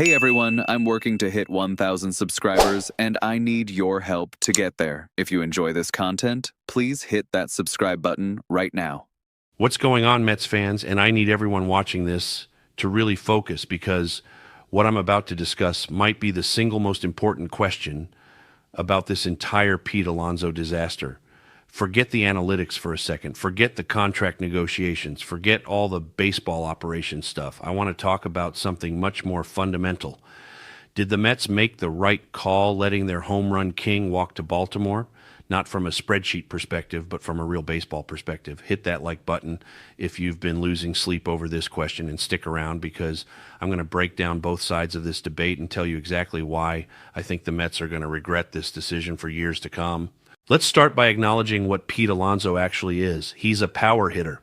Hey everyone, I'm working to hit 1,000 subscribers, and I need your help to get there. If you enjoy this content, please hit that subscribe button right now. What's going on, Mets fans? And I need everyone watching this to really focus, because what I'm about to discuss might be the single most important question about this entire Pete Alonso disaster. Forget the analytics for a second. Forget the contract negotiations. Forget all the baseball operation stuff. I want to talk about something much more fundamental. Did the Mets make the right call letting their home run king walk to Baltimore? Not from a spreadsheet perspective, but from a real baseball perspective. Hit that like button if you've been losing sleep over this question, and stick around, because I'm going to break down both sides of this debate and tell you exactly why I think the Mets are going to regret this decision for years to come. Let's start by acknowledging what Pete Alonso actually is. He's a power hitter,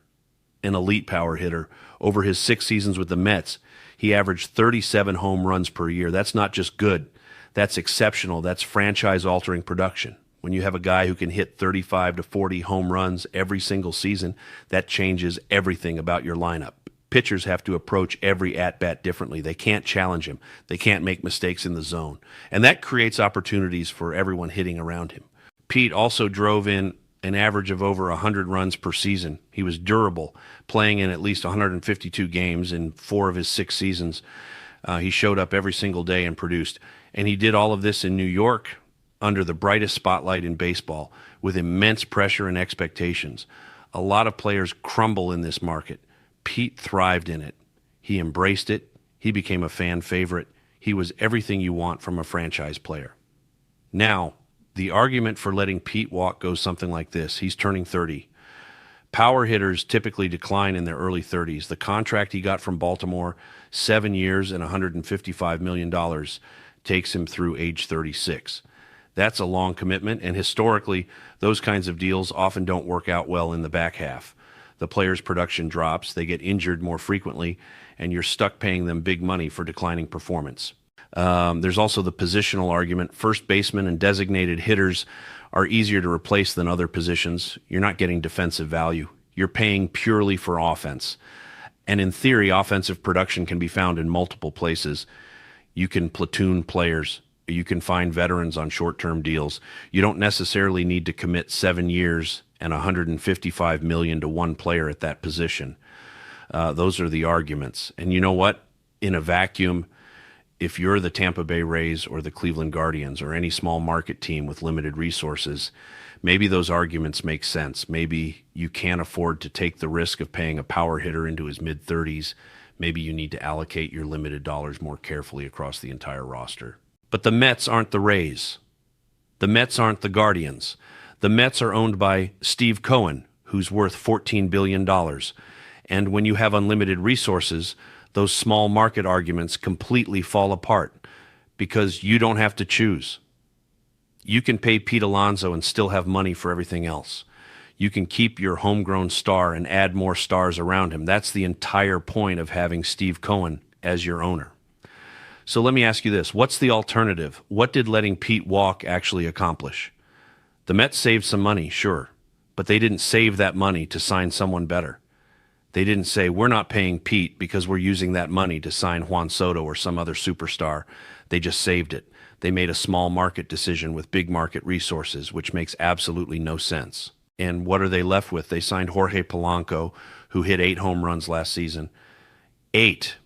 an elite power hitter. Over his 6 seasons with the Mets, he averaged 37 home runs per year. That's not just good. That's exceptional. That's franchise-altering production. When you have a guy who can hit 35 to 40 home runs every single season, that changes everything about your lineup. Pitchers have to approach every at-bat differently. They can't challenge him. They can't make mistakes in the zone. And that creates opportunities for everyone hitting around him. Pete also drove in an average of over 100 runs per season. He was durable, playing in at least 152 games in 4 of his 6 seasons. He showed up every single day and produced. And he did all of this in New York under the brightest spotlight in baseball, with immense pressure and expectations. A lot of players crumble in this market. Pete thrived in it. He embraced it. He became a fan favorite. He was everything you want from a franchise player. Now, the argument for letting Pete walk goes something like this. He's turning 30. Power hitters typically decline in their early 30s. The contract he got from Baltimore, 7 years and $155 million, takes him through age 36. That's a long commitment, and historically, those kinds of deals often don't work out well in the back half. The player's production drops, they get injured more frequently, and you're stuck paying them big money for declining performance. There's also the positional argument. First basemen and designated hitters are easier to replace than other positions. You're not getting defensive value. You're paying purely for offense. And in theory, offensive production can be found in multiple places. You can platoon players. You can find veterans on short-term deals. You don't necessarily need to commit 7 years and $155 million to one player at that position. Those are the arguments. And you know what? In a vacuum, if you're the Tampa Bay Rays or the Cleveland Guardians or any small market team with limited resources, maybe those arguments make sense. Maybe you can't afford to take the risk of paying a power hitter into his mid-30s. Maybe you need to allocate your limited dollars more carefully across the entire roster. But the Mets aren't the Rays. The Mets aren't the Guardians. The Mets are owned by Steve Cohen, who's worth $14 billion. And when you have unlimited resources, those small market arguments completely fall apart, because you don't have to choose. You can pay Pete Alonso and still have money for everything else. You can keep your homegrown star and add more stars around him. That's the entire point of having Steve Cohen as your owner. So let me ask you this. What's the alternative? What did letting Pete walk actually accomplish? The Mets saved some money, sure, but they didn't save that money to sign someone better. They didn't say, we're not paying Pete because we're using that money to sign Juan Soto or some other superstar. They just saved it. They made a small market decision with big market resources, which makes absolutely no sense. And what are they left with? They signed Jorge Polanco, who hit 8 home runs last season. 8.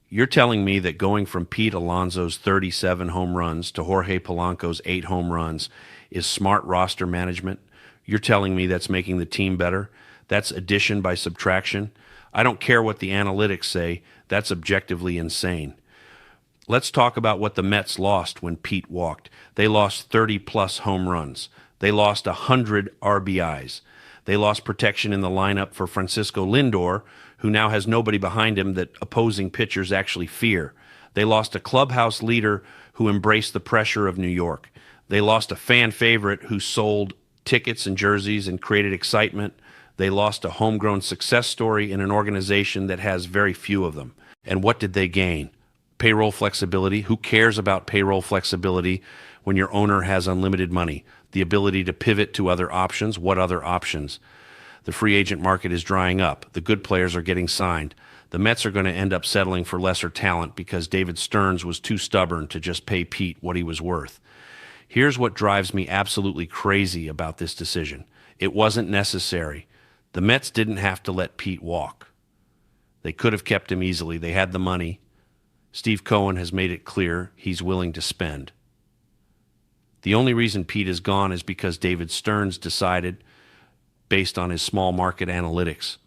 You're telling me that going from Pete Alonso's 37 home runs to Jorge Polanco's 8 home runs is smart roster management? You're telling me that's making the team better? That's addition by subtraction? I don't care what the analytics say. That's objectively insane. Let's talk about what the Mets lost when Pete walked. They lost 30-plus home runs. They lost 100 RBIs. They lost protection in the lineup for Francisco Lindor, who now has nobody behind him that opposing pitchers actually fear. They lost a clubhouse leader who embraced the pressure of New York. They lost a fan favorite who sold tickets and jerseys and created excitement. They lost a homegrown success story in an organization that has very few of them. And what did they gain? Payroll flexibility. Who cares about payroll flexibility when your owner has unlimited money? The ability to pivot to other options. What other options? The free agent market is drying up. The good players are getting signed. The Mets are going to end up settling for lesser talent because David Stearns was too stubborn to just pay Pete what he was worth. Here's what drives me absolutely crazy about this decision. It wasn't necessary. The Mets didn't have to let Pete walk. They could have kept him easily. They had the money. Steve Cohen has made it clear he's willing to spend. The only reason Pete is gone is because David Stearns decided, based on his small market analytics,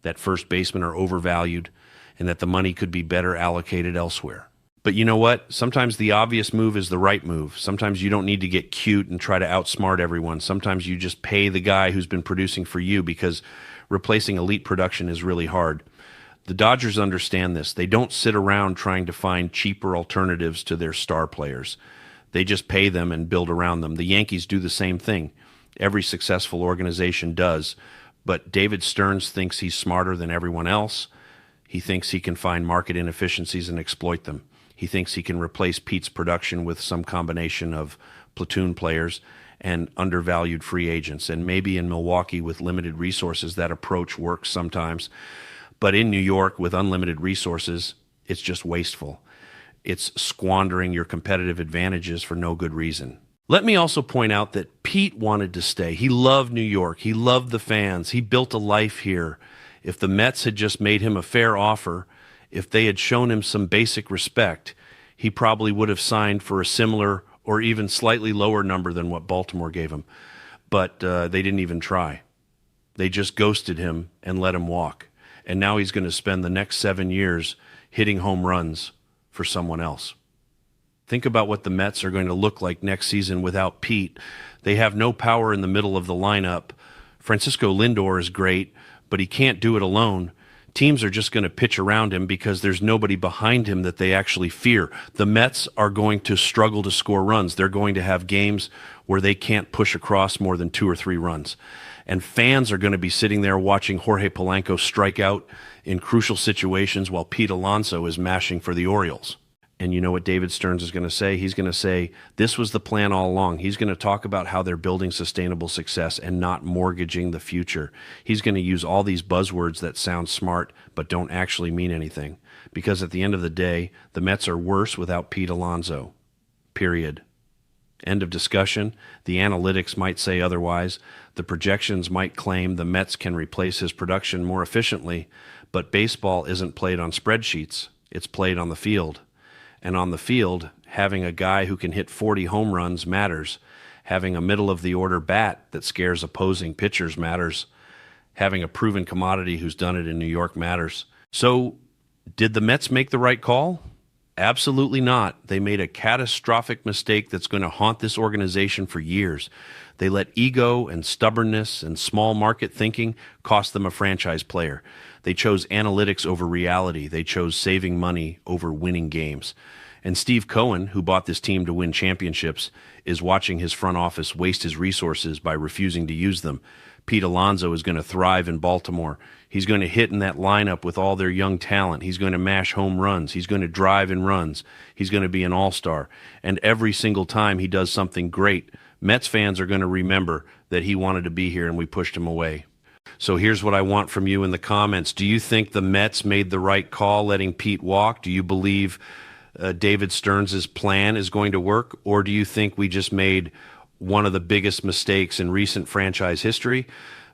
that first basemen are overvalued and that the money could be better allocated elsewhere. But you know what? Sometimes the obvious move is the right move. Sometimes you don't need to get cute and try to outsmart everyone. Sometimes you just pay the guy who's been producing for you, because replacing elite production is really hard. The Dodgers understand this. They don't sit around trying to find cheaper alternatives to their star players. They just pay them and build around them. The Yankees do the same thing. Every successful organization does. But David Stearns thinks he's smarter than everyone else. He thinks he can find market inefficiencies and exploit them. He thinks he can replace Pete's production with some combination of platoon players and undervalued free agents. And maybe in Milwaukee, with limited resources, that approach works sometimes. But in New York, with unlimited resources, it's just wasteful. It's squandering your competitive advantages for no good reason. Let me also point out that Pete wanted to stay. He loved New York. He loved the fans. He built a life here. If the Mets had just made him a fair offer, if they had shown him some basic respect, he probably would have signed for a similar or even slightly lower number than what Baltimore gave him. But they didn't even try. They just ghosted him and let him walk. And now he's going to spend the next 7 years hitting home runs for someone else. Think about what the Mets are going to look like next season without Pete. They have no power in the middle of the lineup. Francisco Lindor is great, but he can't do it alone. Teams are just going to pitch around him because there's nobody behind him that they actually fear. The Mets are going to struggle to score runs. They're going to have games where they can't push across more than 2 or 3 runs. And fans are going to be sitting there watching Jorge Polanco strike out in crucial situations while Pete Alonso is mashing for the Orioles. And you know what David Stearns is going to say? He's going to say, this was the plan all along. He's going to talk about how they're building sustainable success and not mortgaging the future. He's going to use all these buzzwords that sound smart but don't actually mean anything. Because at the end of the day, the Mets are worse without Pete Alonso. Period. End of discussion. The analytics might say otherwise. The projections might claim the Mets can replace his production more efficiently, but baseball isn't played on spreadsheets. It's played on the field. And on the field, having a guy who can hit 40 home runs matters. Having a middle-of-the-order bat that scares opposing pitchers matters. Having a proven commodity who's done it in New York matters. So, did the Mets make the right call? Absolutely not. They made a catastrophic mistake that's going to haunt this organization for years. They let ego and stubbornness and small market thinking cost them a franchise player. They chose analytics over reality. They chose saving money over winning games. And Steve Cohen, who bought this team to win championships, is watching his front office waste his resources by refusing to use them. Pete Alonso is going to thrive in Baltimore. He's going to hit in that lineup with all their young talent. He's going to mash home runs. He's going to drive in runs. He's going to be an all-star. And every single time he does something great, Mets fans are going to remember that he wanted to be here and we pushed him away. So here's what I want from you in the comments. Do you think the Mets made the right call letting Pete walk? Do you believe David Stearns' plan is going to work? Or do you think we just made one of the biggest mistakes in recent franchise history?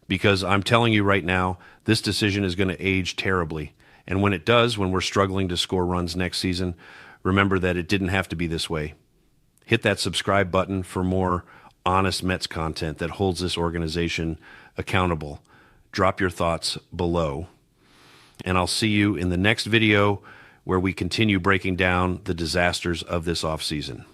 Because I'm telling you right now, this decision is going to age terribly. And when it does, when we're struggling to score runs next season, remember that it didn't have to be this way. Hit that subscribe button for more honest Mets content that holds this organization accountable. Drop your thoughts below. And I'll see you in the next video where we continue breaking down the disasters of this offseason.